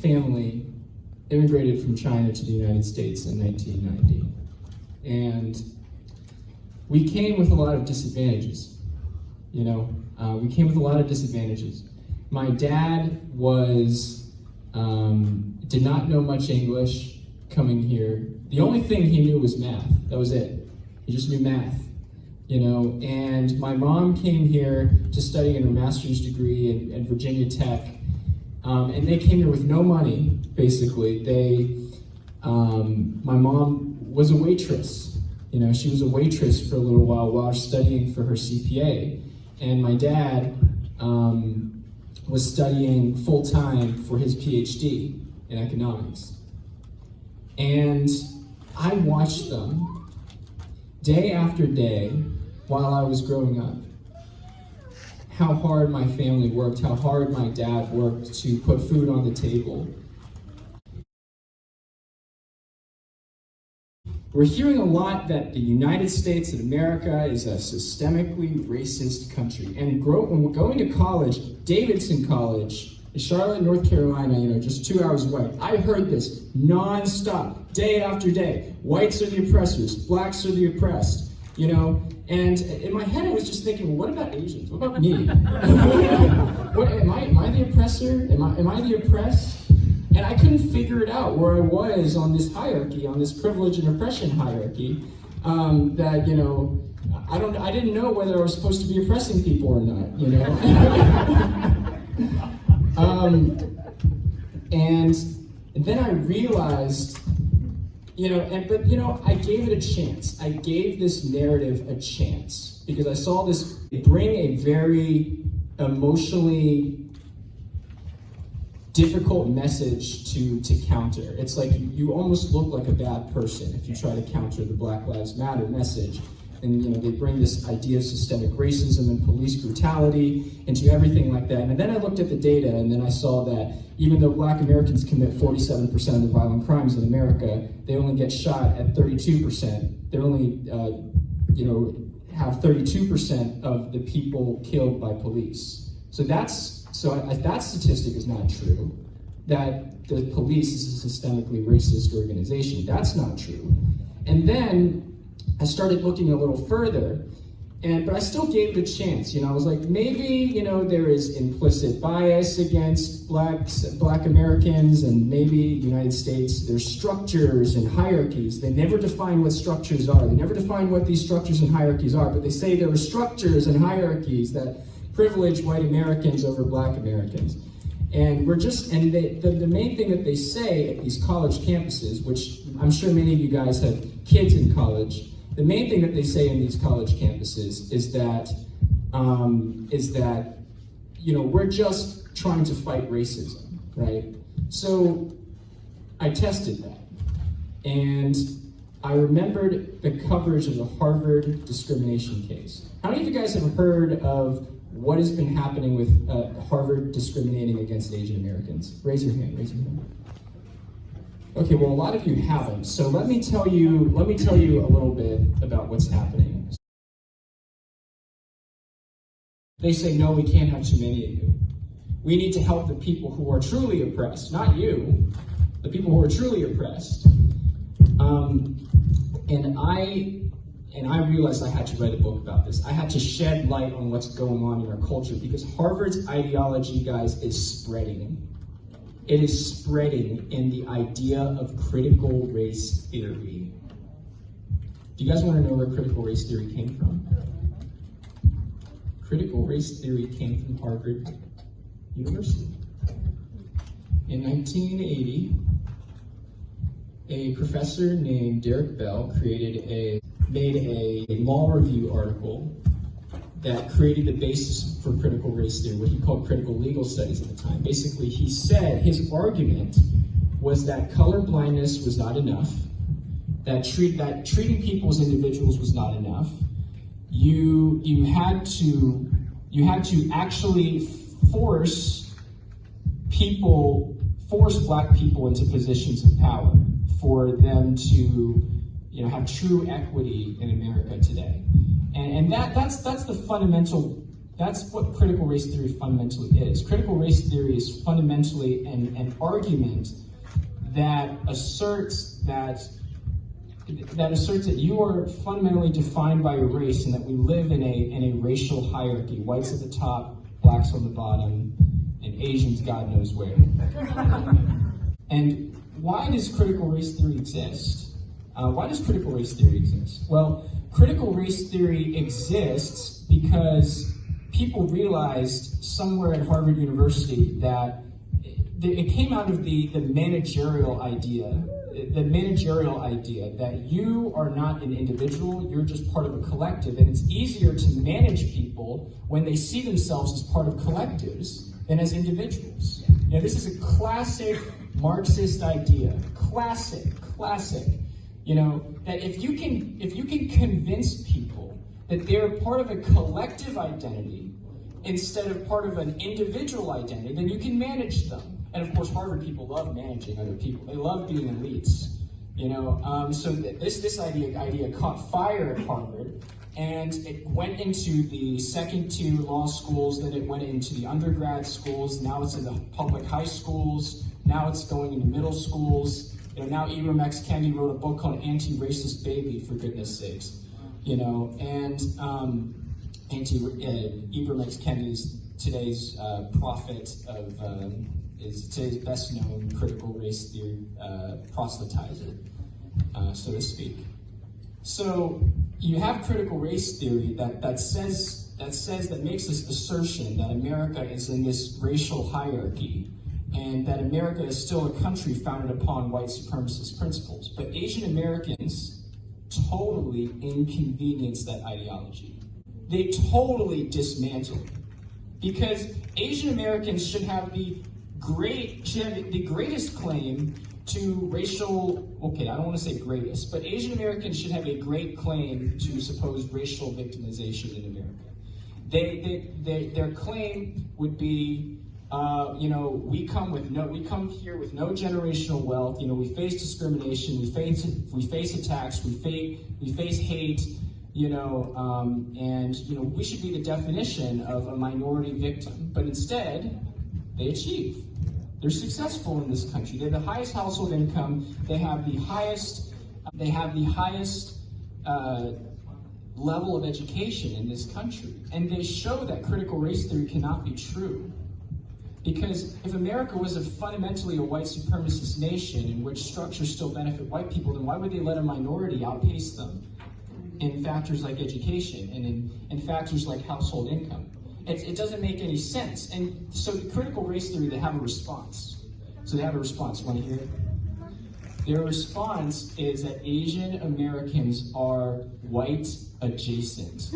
Family immigrated from China to the United States in 1990, and we came with a lot of disadvantages. We came with a lot of disadvantages. My dad did not know much English coming here. The only thing he knew was math. That was it. He just knew math. And my mom came here to study in her master's degree at Virginia Tech. And they came here with no money, basically. My mom was a waitress. She was a waitress for a little while studying for her CPA. And my dad was studying full-time for his PhD in economics. And I watched them day after day while I was growing up. How hard my family worked, how hard my dad worked to put food on the table. We're hearing a lot that the United States of America is a systemically racist country. And when we're going to college, Davidson College in Charlotte, North Carolina, just 2 hours away, I heard this nonstop, day after day. Whites are the oppressors, blacks are the oppressed, And in my head, I was just thinking, well, what about Asians? What about me? Am I the oppressor? Am I the oppressed? And I couldn't figure it out where I was on this hierarchy, on this privilege and oppression hierarchy. I didn't know whether I was supposed to be oppressing people or not. And then I realized. I gave it a chance. I gave this narrative a chance because I saw this bring a very emotionally difficult message to counter. It's like you almost look like a bad person if you try to counter the Black Lives Matter message. And they bring this idea of systemic racism and police brutality into everything like that. And then I looked at the data, and then I saw that even though Black Americans commit 47% of the violent crimes in America, they only get shot at 32%. They only, have 32% of the people killed by police. So that statistic is not true. That the police is a systemically racist organization. That's not true. And then I started looking a little further, but I still gave it a chance. I was like, maybe, there is implicit bias against Black Americans, and maybe the United States, there's structures and hierarchies. They never define what structures are. They never define what these structures and hierarchies are, but they say there are structures and hierarchies that privilege white Americans over Black Americans. And the main thing that they say at these college campuses, which I'm sure many of you guys have kids in college, the main thing that they say in these college campuses is that we're just trying to fight racism, right? So I tested that, and I remembered the coverage of the Harvard discrimination case. How many of you guys have heard of what has been happening with Harvard discriminating against Asian Americans? Raise your hand. Okay, well, a lot of you haven't. So let me tell you a little bit about what's happening. They say, no, we can't have too many of you. We need to help the people who are truly oppressed, not you, the people who are truly oppressed. And I realized I had to write a book about this. I had to shed light on what's going on in our culture because Harvard's ideology, guys, is spreading. It is spreading in the idea of critical race theory. Do you guys want to know where critical race theory came from? Critical race theory came from Harvard University. In 1980, a professor named Derek Bell made a law review article that created the basis for critical race theory, what he called critical legal studies at the time. Basically, he said his argument was that color blindness was not enough, that treating people as individuals was not enough. You had to actually force Black people into positions of power for them to have true equity in America today. And that's the fundamental That's what critical race theory fundamentally is. Critical race theory is fundamentally an argument that asserts that you are fundamentally defined by your race and that we live in a racial hierarchy. Whites at the top, blacks on the bottom, and Asians God knows where. And why does critical race theory exist? Why does critical race theory exist? Well, critical race theory exists because people realized somewhere at Harvard University that it came out of the managerial idea that you are not an individual, you're just part of a collective, and it's easier to manage people when they see themselves as part of collectives than as individuals. Now, this is a classic Marxist idea, classic, that if you can convince people that they're part of a collective identity instead of part of an individual identity, then you can manage them. And of course, Harvard people love managing other people. They love being elites, So this idea caught fire at Harvard, and it went into the second two law schools. Then it went into the undergrad schools. Now it's in the public high schools. Now it's going into middle schools. Now Ibram X. Kendi wrote a book called Anti-Racist Baby, for goodness sakes. And Ibram X. Kendi is today's prophet of. Is today's best-known critical race theory proselytizer, so to speak. So you have critical race theory that makes this assertion that America is in this racial hierarchy, and that America is still a country founded upon white supremacist principles. But Asian Americans totally inconvenience that ideology. They totally dismantle it, because Asian Americans should have the greatest claim to racial, okay, I don't want to say greatest, but Asian Americans should have a great claim to supposed racial victimization in America. Their claim would be, we come here with no generational wealth. We face discrimination, we face attacks, we face hate. And we should be the definition of a minority victim. But instead, they achieve. They're successful in this country. They have the highest household income. They have the highest level of education in this country. And they show that critical race theory cannot be true. Because if America was fundamentally a white supremacist nation in which structures still benefit white people, then why would they let a minority outpace them in factors like education and in factors like household income? It doesn't make any sense. And so the critical race theory, they have a response. So they have a response. Want to hear it? Their response is that Asian Americans are white adjacent.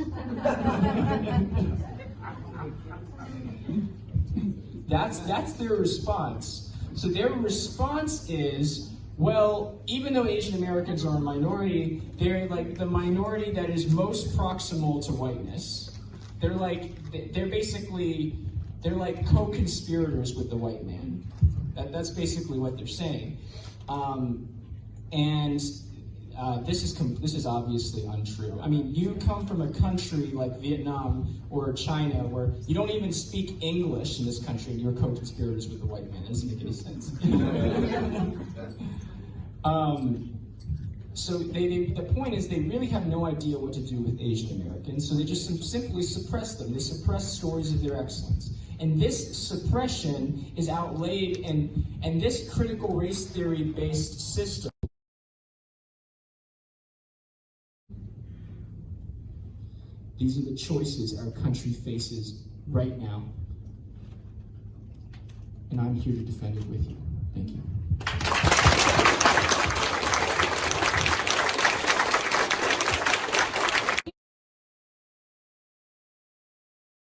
That's their response. So their response is, well, even though Asian Americans are a minority, they're like the minority that is most proximal to whiteness. They're like co-conspirators with the white man. That's basically what they're saying. This is obviously untrue. I mean, you come from a country like Vietnam or China where you don't even speak English in this country, and you're co-conspirators with the white man. That doesn't make any sense. So the point is they really have no idea what to do with Asian Americans, so they just simply suppress them. They suppress stories of their excellence. And this suppression is outlaid in this critical race theory-based system. These are the choices our country faces right now. And I'm here to defend it with you. Thank you.